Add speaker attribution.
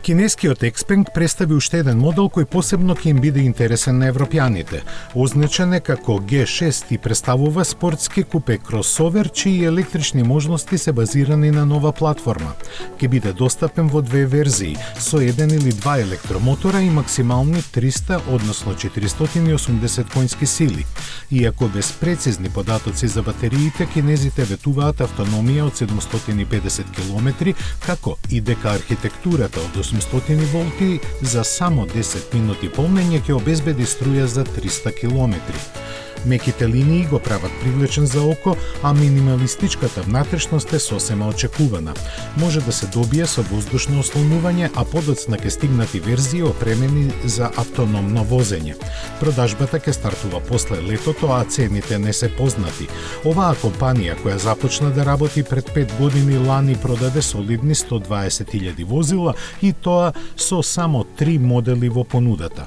Speaker 1: Кинескиот Xpeng представи уште еден модел кој посебно ќе им биде интересен на европјаните. Означен е како G6 и представува спортски купе кросовер чии електрични можности се базирани на нова платформа. Ќе биде достапен во две верзии, со еден или два електромотора и максимални 300, односно 480 конски сили. Иако без прецизни податоци за батериите, кинезите ветуваат автономија од 750 км, како и дека архитектурата од 800 волти за само 10 минути полнење ќе обезбеди струја за 300 км. Меките линии го прават привлечен за око, а минималистичката внатрешност е сосема очекувана. Може да се добие со воздушно ослонување, а подоцна ќе стигнат и верзии опремени за автономно возење. Продажбата ќе стартува после летото, а цените не се познати. Оваа компанија, која започна да работи пред 5 години, лани продаде солидни 120.000 возила и тоа со само 3 модели во понудата.